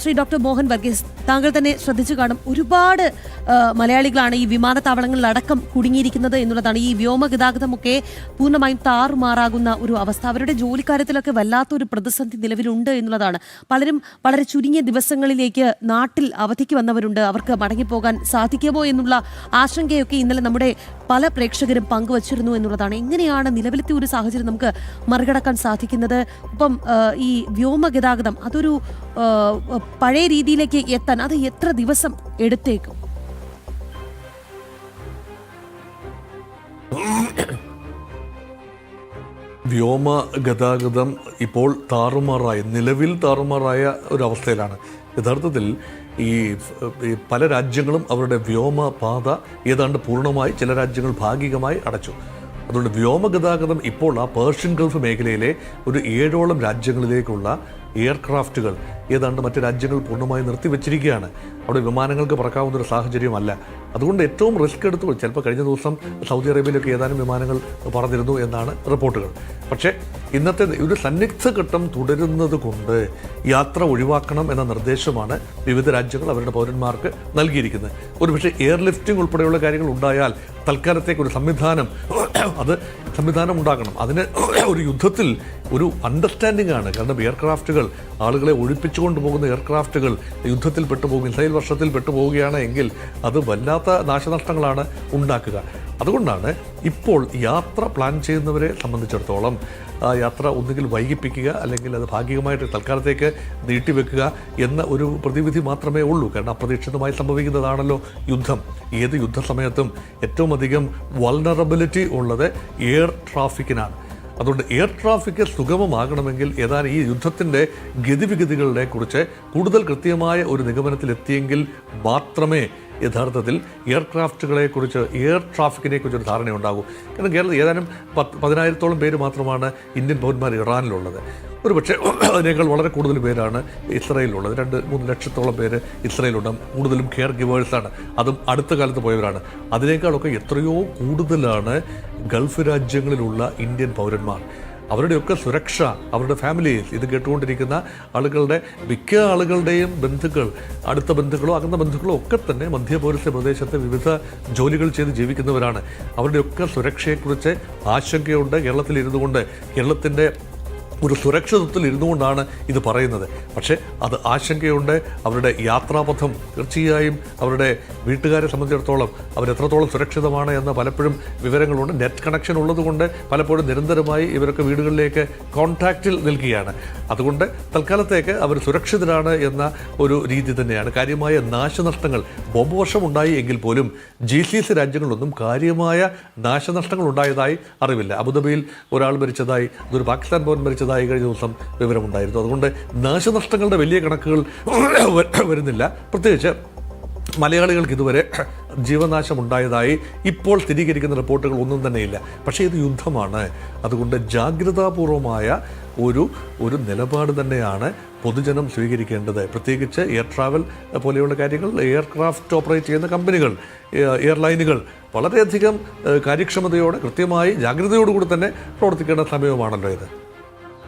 Shri doctor Mohan Varghese, താങ്കൾ തന്നെ ശ്രദ്ധിച്ചു കാണും, ഒരുപാട് മലയാളികളാണ് ഈ വിമാനത്താവളങ്ങളിലടക്കം കുടുങ്ങിയിരിക്കുന്നത് എന്നുള്ളതാണ്. ഈ വ്യോമ ഗതാഗതമൊക്കെ പൂർണ്ണമായും താറുമാറാകുന്ന ഒരു അവസ്ഥ, അവരുടെ ജോലിക്കാര്യത്തിലൊക്കെ വല്ലാത്തൊരു പ്രതിസന്ധി നിലവിലുണ്ട് എന്നുള്ളതാണ്. പലരും വളരെ ചുരുങ്ങിയ ദിവസങ്ങളിലേക്ക് നാട്ടിൽ അവധിക്ക് വന്നവരുണ്ട്. അവർക്ക് മടങ്ങിപ്പോകാൻ സാധിക്കുമോ എന്നുള്ള ആശങ്കയൊക്കെ ഇന്നലെ നമ്മുടെ പല പ്രേക്ഷകരും പങ്കുവച്ചിരുന്നു എന്നുള്ളതാണ്. എങ്ങനെയാണ് നിലവിലത്തെ ഒരു സാഹചര്യം നമുക്ക് മറികടക്കാൻ സാധിക്കുന്നത്? ഒപ്പം ഈ വ്യോമ ഗതാഗതം അതൊരു പഴയ രീതിയിലേക്ക് എത്താൻ അത് എത്ര ദിവസം എടുത്തേക്കും? വ്യോമ ഗതാഗതം ഇപ്പോൾ നിലവിൽ താറുമാറായ ഒരവസ്ഥയിലാണ്. യഥാർത്ഥത്തിൽ ഈ പല രാജ്യങ്ങളും അവരുടെ വ്യോമപാത ഏതാണ്ട് പൂർണ്ണമായി, ചില രാജ്യങ്ങൾ ഭാഗികമായി അടച്ചു. അതുകൊണ്ട് വ്യോമഗതാഗതം ഇപ്പോൾ ആ പേർഷ്യൻ ഗൾഫ് മേഖലയിലെ ഒരു 7ഓളം രാജ്യങ്ങളിലേക്കുള്ള എയർക്രാഫ്റ്റുകൾ ഏതാണ്ട് മറ്റ് രാജ്യങ്ങൾ പൂർണ്ണമായി നിർത്തിവെച്ചിരിക്കുകയാണ്. അവിടെ വിമാനങ്ങൾക്ക് പറക്കാവുന്നൊരു സാഹചര്യമല്ല. അതുകൊണ്ട് ഏറ്റവും റിസ്ക് എടുത്തു, ചിലപ്പോൾ കഴിഞ്ഞ ദിവസം സൗദി അറേബ്യയിലൊക്കെ ഏതാനും വിമാനങ്ങൾ പറന്നിരുന്നു എന്നാണ് റിപ്പോർട്ടുകൾ. പക്ഷേ ഇന്നത്തെ ഒരു സന്നിഗ്ധ ഘട്ടം തുടരുന്നത് കൊണ്ട് യാത്ര ഒഴിവാക്കണം എന്ന നിർദ്ദേശമാണ് വിവിധ രാജ്യങ്ങൾ അവരുടെ പൗരന്മാർക്ക് നൽകിയിരിക്കുന്നത്. ഒരുപക്ഷെ എയർലിഫ്റ്റിംഗ് ഉൾപ്പെടെയുള്ള കാര്യങ്ങൾ ഉണ്ടായാൽ തൽക്കാലത്തേക്ക് ഒരു സംവിധാനം ഉണ്ടാക്കണം. അതിന് ഒരു യുദ്ധത്തിൽ ഒരു അണ്ടർസ്റ്റാൻഡിംഗ് ആണ്. കാരണം എയർക്രാഫ്റ്റുകൾ, ആളുകളെ ഒഴിപ്പിച്ചുകൊണ്ട് പോകുന്ന എയർക്രാഫ്റ്റുകൾ യുദ്ധത്തിൽ പെട്ടുപോകും, മിസൈൽ വർഷത്തിൽ പെട്ടുപോവുകയാണ് എങ്കിൽ അത് വല്ലാത്ത നാശനഷ്ടങ്ങളാണ് ഉണ്ടാക്കുക. അതുകൊണ്ടാണ് ഇപ്പോൾ യാത്ര പ്ലാൻ ചെയ്യുന്നവരെ സംബന്ധിച്ചിടത്തോളം ആ യാത്ര ഒന്നുകിൽ വൈകിപ്പിക്കുക, അല്ലെങ്കിൽ അത് ഭാഗികമായിട്ട് തൽക്കാലത്തേക്ക് നീട്ടിവെക്കുക എന്ന ഒരു പ്രതിവിധി മാത്രമേ ഉള്ളൂ. കാരണം അപ്രതീക്ഷിതമായി സംഭവിക്കുന്നതാണല്ലോ യുദ്ധം. ഏത് യുദ്ധസമയത്തും ഏറ്റവും അധികം വൾനറബിലിറ്റി ഉള്ളത് എയർ ട്രാഫിക്കിനാണ്. അതുകൊണ്ട് എയർ ട്രാഫിക്ക് സുഗമമാകണമെങ്കിൽ ഏതാനും ഈ യുദ്ധത്തിൻ്റെ ഗതിവിഗതികളെ കുറിച്ച് കൂടുതൽ കൃത്യമായ ഒരു നിഗമനത്തിലെത്തിയെങ്കിൽ മാത്രമേ യഥാർത്ഥത്തിൽ എയർ ട്രാഫിക്കിനെ കുറിച്ചൊരു ധാരണയുണ്ടാകൂ. കാരണം കേരളത്തിൽ ഏതാനും 10,000-ഓളം പേര് മാത്രമാണ് ഇന്ത്യൻ പൗരന്മാർ ഇറാനിലുള്ളത്. ഒരുപക്ഷെ അതിനേക്കാൾ വളരെ കൂടുതൽ പേരാണ് ഇസ്രായേലിലുള്ളത്. 2-3 ലക്ഷത്തോളം പേര് ഇസ്രായേലുണ്ട്. കൂടുതലും കെയർ ഗിവേഴ്സാണ്, അതും അടുത്ത കാലത്ത് പോയവരാണ്. അതിനേക്കാളൊക്കെ എത്രയോ കൂടുതലാണ് ഗൾഫ് രാജ്യങ്ങളിലുള്ള ഇന്ത്യൻ പൗരന്മാർ. അവരുടെയൊക്കെ സുരക്ഷ, അവരുടെ ഫാമിലീസ്, ഇത് കേട്ടുകൊണ്ടിരിക്കുന്ന ആളുകളുടെ മിക്ക ആളുകളുടെയും ബന്ധുക്കൾ, അടുത്ത ബന്ധുക്കളോ അകന്ന ബന്ധുക്കളോ ഒക്കെ തന്നെ മധ്യപൗരസ്ത്യ പ്രദേശത്ത് വിവിധ ജോലികൾ ചെയ്ത് ജീവിക്കുന്നവരാണ്. അവരുടെയൊക്കെ സുരക്ഷയെക്കുറിച്ച് ആശങ്കയുണ്ട്. കേരളത്തിലിരുന്നു കൊണ്ട്, കേരളത്തിൻ്റെ ഒരു സുരക്ഷിതത്വത്തിൽ ഇരുന്നുകൊണ്ടാണ് ഇത് പറയുന്നത്. പക്ഷേ അത് ആശങ്കയുണ്ട്. അവരുടെ യാത്രാപഥം തീർച്ചയായും അവരുടെ വീട്ടുകാരെ സംബന്ധിച്ചിടത്തോളം അവരെത്രത്തോളം സുരക്ഷിതമാണ് എന്ന പലപ്പോഴും വിവരങ്ങളുണ്ട്. നെറ്റ് കണക്ഷൻ ഉള്ളതുകൊണ്ട് പലപ്പോഴും നിരന്തരമായി ഇവരൊക്കെ വീടുകളിലേക്ക് കോൺടാക്റ്റിൽ നിൽക്കുകയാണ്. അതുകൊണ്ട് തൽക്കാലത്തേക്ക് അവർ സുരക്ഷിതരാണ് എന്ന ഒരു രീതി തന്നെയാണ്. കാര്യമായ നാശനഷ്ടങ്ങൾ, ബോംബ് വർഷം ഉണ്ടായി എങ്കിൽ പോലും GCC രാജ്യങ്ങളിലൊന്നും കാര്യമായ നാശനഷ്ടങ്ങൾ ഉണ്ടായതായി അറിവില്ല. അബുദാബിയിൽ ഒരാൾ മരിച്ചതായി, അതൊരു പാകിസ്ഥാൻ പൗരൻ മരിച്ചതായി കഴിഞ്ഞ ദിവസം വിവരമുണ്ടായിരുന്നു. അതുകൊണ്ട് നാശനഷ്ടങ്ങളുടെ വലിയ കണക്കുകൾ വരുന്നില്ല. പ്രത്യേകിച്ച് മലയാളികൾക്ക് ഇതുവരെ ജീവനാശം ഉണ്ടായതായി ഇപ്പോൾ സ്ഥിരീകരിക്കുന്ന റിപ്പോർട്ടുകൾ ഒന്നും തന്നെയില്ല. പക്ഷേ ഇത് യുദ്ധമാണ്. അതുകൊണ്ട് ജാഗ്രതാപൂർവമായ ഒരു നിലപാട് തന്നെയാണ് പൊതുജനം സ്വീകരിക്കേണ്ടത്. പ്രത്യേകിച്ച് എയർ ട്രാവൽ പോലെയുള്ള കാര്യങ്ങൾ, എയർക്രാഫ്റ്റ് ഓപ്പറേറ്റ് ചെയ്യുന്ന കമ്പനികൾ, എയർലൈനുകൾ വളരെയധികം കാര്യക്ഷമതയോടെ, കൃത്യമായി ജാഗ്രതയോടുകൂടി തന്നെ പ്രവർത്തിക്കേണ്ട സമയമാണല്ലോ ഇത്.